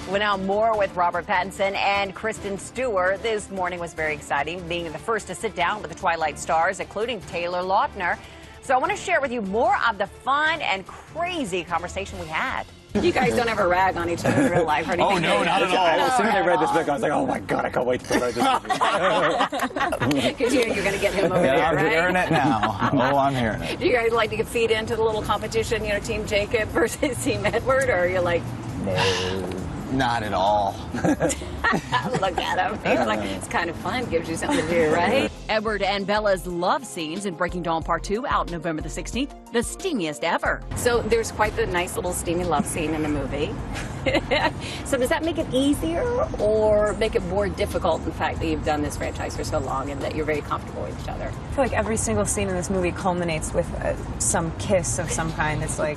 Well, now more with Robert Pattinson and Kristen Stewart. This morning was very exciting, being the first to sit down with the Twilight stars, including Taylor Lautner. So I want to share with you more of the fun and crazy conversation we had. You guys don't ever rag on each other in real life or anything? Oh, no, not at all. As soon as I read this book, I was like, oh my God, I can't wait to write this movie. Because you're going to get him over there, I'm right? hearing it now. Oh, I'm hearing it. Do you guys like to feed into the little competition, Team Jacob versus Team Edward, or are you like... No, not at all. Look at him. He's like, it's kind of fun, gives you something to do, right? Edward and Bella's love scenes in Breaking Dawn Part 2 out November the 16th, the steamiest ever. So there's quite the nice little steamy love scene in the movie. So does that make it easier or make it more difficult, the fact that you've done this franchise for so long and that you're very comfortable with each other? I feel like every single scene in this movie culminates with some kiss of some kind. It's like...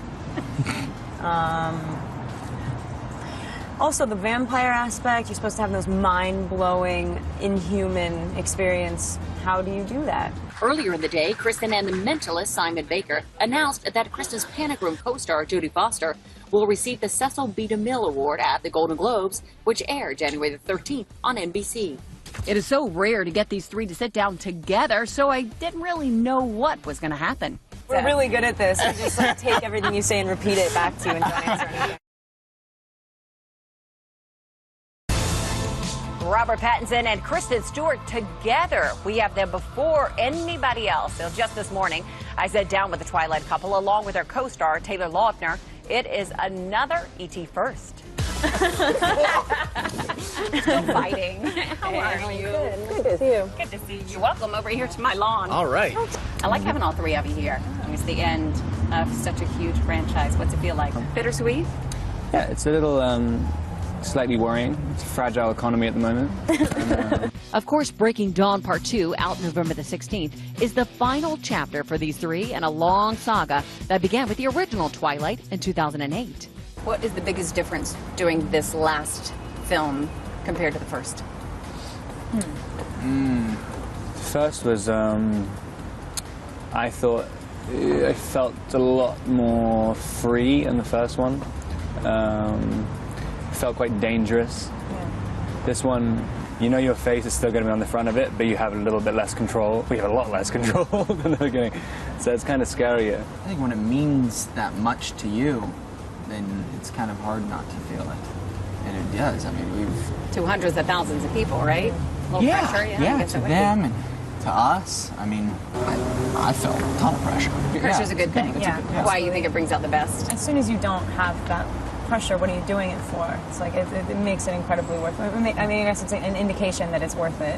Also, the vampire aspect, you're supposed to have those mind-blowing, inhuman experience. How do you do that? Earlier in the day, Kristen and the mentalist Simon Baker announced that Kristen's Panic Room co-star Jodie Foster will receive the Cecil B. DeMille Award at the Golden Globes, which aired January the 13th on NBC. It is so rare to get these three to sit down together, so I didn't really know what was going to happen. We're really good at this. We just take everything you say and repeat it back to you and don't answer anything. Robert Pattinson and Kristen Stewart together. We have them before anybody else. So just this morning, I sat down with the Twilight couple along with their co-star, Taylor Lautner. It is another MTV First. Still fighting. How are you? Good to see you. Good to see you. Welcome over here to my lawn. All right. I like having all three of you here. It's the end of such a huge franchise. What's it feel like? Bittersweet? Yeah, it's a little slightly worrying. It's a fragile economy at the moment. Of course, Breaking Dawn Part 2, out November the 16th, is the final chapter for these three in a long saga that began with the original Twilight in 2008. What is the biggest difference doing this last film compared to the first? The first was, I thought, I felt a lot more free in the first one. Felt quite dangerous. Yeah. This one, your face is still going to be on the front of it, but you have a little bit less control. We have a lot less control than the beginning, so it's kind of scarier. I think when it means that much to you, then it's kind of hard not to feel it. And it does. I mean, we've... To hundreds of thousands of people, right? A little pressure, yeah, to them and to us. I mean, I felt a ton of pressure. Pressure's a good thing. Yeah. Why you think it brings out the best? As soon as you don't have that pressure, what are you doing it for? It's like, it makes it incredibly worth it. I mean, I guess it's an indication that it's worth it.